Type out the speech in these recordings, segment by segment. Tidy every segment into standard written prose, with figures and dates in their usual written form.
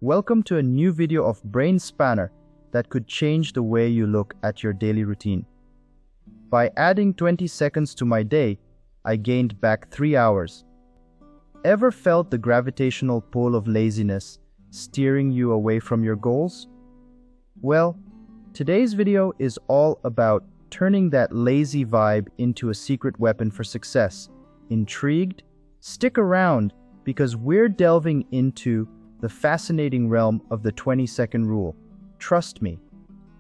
Welcome to a new video of Brain Spanner that could change the way you look at your daily routine. By adding 20 seconds to my day, I gained back 3 hours. Ever felt the gravitational pull of laziness steering you away from your goals? Well, today's video is all about turning that lazy vibe into a secret weapon for success. Intrigued? Stick around because we're delving into the fascinating realm of the 20-second rule. Trust me,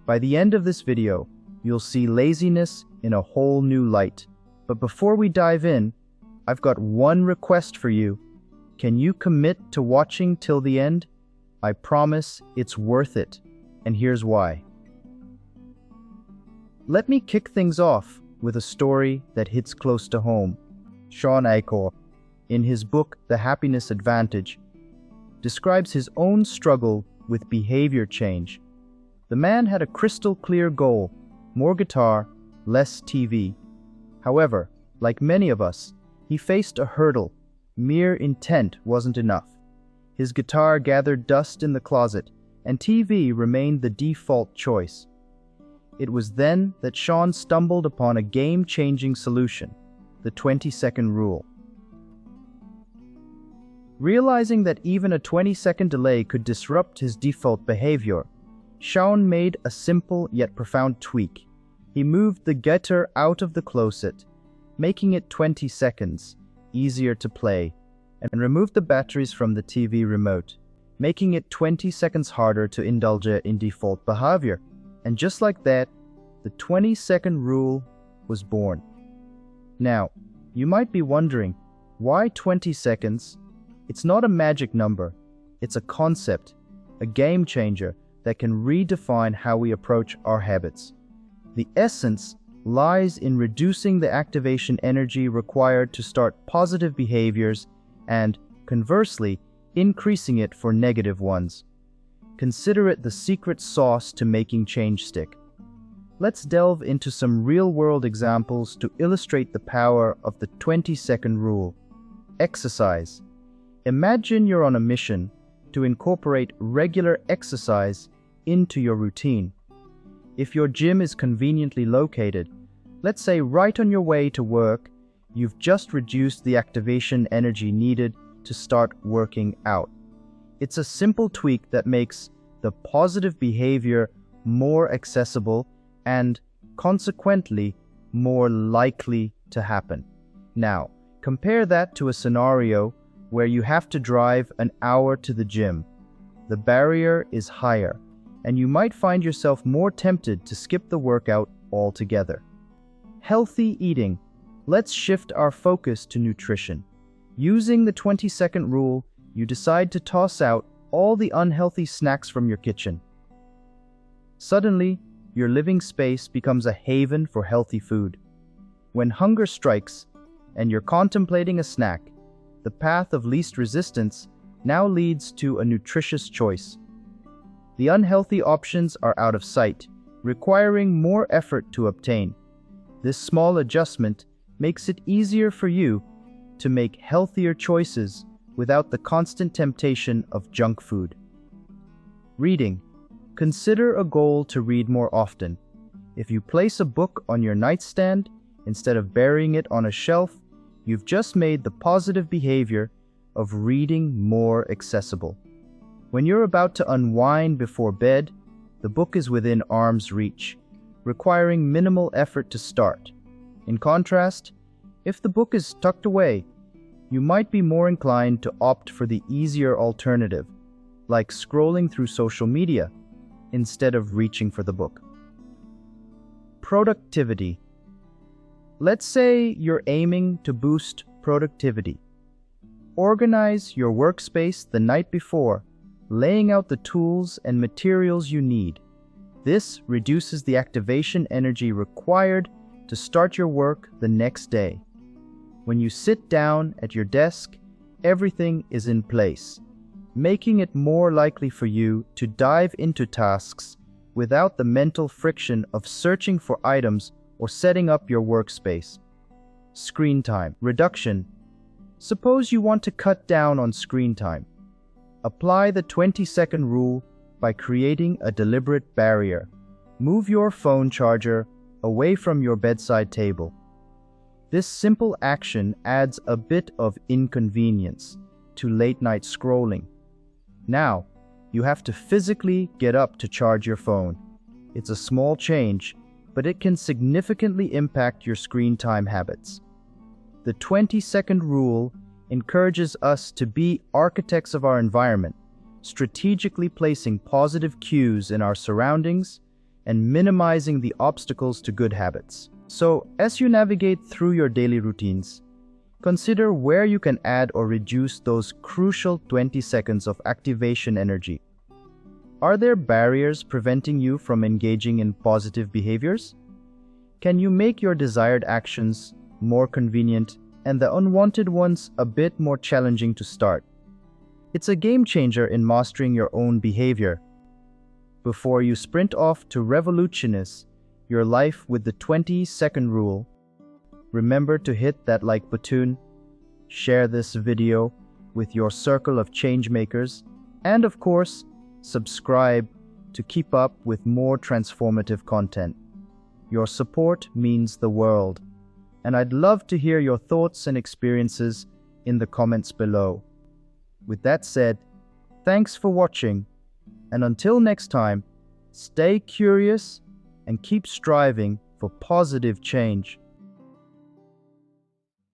by the end of this video, you'll see laziness in a whole new light. But before we dive in, I've got one request for you. Can you commit to watching till the end? I promise it's worth it, and here's why. Let me kick things off with a story that hits close to home. Achor, in his book The Happiness Advantage, describes his own struggle with behavior change. The man had a crystal clear goal: more guitar, less TV. However, like many of us, he faced a hurdle. Mere intent wasn't enough. His guitar gathered dust in the closet, and TV remained the default choice. It was then that Sean stumbled upon a game-changing solution: the 20-second rule. Realizing that even a 20-second delay could disrupt his default behavior, Sean made a simple yet profound tweak. He moved the guitar out of the closet, making it 20 seconds easier to play, and removed the batteries from the TV remote, making it 20 seconds harder to indulge in default behavior. And just like that, the 20-second rule was born. Now, you might be wondering, why 20 seconds? It's not a magic number. It's a concept, a game changer that can redefine how we approach our habits. The essence lies in reducing the activation energy required to start positive behaviors and, conversely, increasing it for negative ones. Consider it the secret sauce to making change stick. Let's delve into some real-world examples to illustrate the power of the 20-second rule. Exercise. Imagine you're on a mission to incorporate regular exercise into your routine. If your gym is conveniently located, let's say right on your way to work, you've just reduced the activation energy needed to start working out. It's a simple tweak that makes the positive behavior more accessible and, consequently, more likely to happen. Now, compare that to a scenario where you have to drive an hour to the gym. The barrier is higher, and you might find yourself more tempted to skip the workout altogether. Healthy eating. Let's shift our focus to nutrition. Using the 20-second rule, you decide to toss out all the unhealthy snacks from your kitchen. Suddenly, your living space becomes a haven for healthy food. When hunger strikes and you're contemplating a snack, the path of least resistance now leads to a nutritious choice. The unhealthy options are out of sight, requiring more effort to obtain. This small adjustment makes it easier for you to make healthier choices without the constant temptation of junk food. Reading. Consider a goal to read more often. If you place a book on your nightstand instead of burying it on a shelf, you've just made the positive behavior of reading more accessible. When you're about to unwind before bed, the book is within arm's reach, requiring minimal effort to start. In contrast, if the book is tucked away, you might be more inclined to opt for the easier alternative, like scrolling through social media instead of reaching for the book. Productivity. Let's say you're aiming to boost productivity. Organize your workspace the night before, laying out the tools and materials you need. This reduces the activation energy required to start your work the next day. When you sit down at your desk, everything is in place, making it more likely for you to dive into tasks without the mental friction of searching for items or setting up your workspace. Screen time reduction. Suppose you want to cut down on screen time. Apply the 20-second rule by creating a deliberate barrier. Move your phone charger away from your bedside table. This simple action adds a bit of inconvenience to late-night scrolling. Now, you have to physically get up to charge your phone. It's a small change, but it can significantly impact your screen time habits. The 20-second rule encourages us to be architects of our environment, strategically placing positive cues in our surroundings and minimizing the obstacles to good habits. So, as you navigate through your daily routines, consider where you can add or reduce those crucial 20 seconds of activation energy. Are there barriers preventing you from engaging in positive behaviors? Can you make your desired actions more convenient and the unwanted ones a bit more challenging to start? It's a game changer in mastering your own behavior. Before you sprint off to revolutionize your life with the 20-second rule, remember to hit that like button, share this video with your circle of change makers, and of course, subscribe to keep up with more transformative content. Your support means the world, and I'd love to hear your thoughts and experiences in the comments below. With that said, thanks for watching, and until next time, stay curious and keep striving for positive change.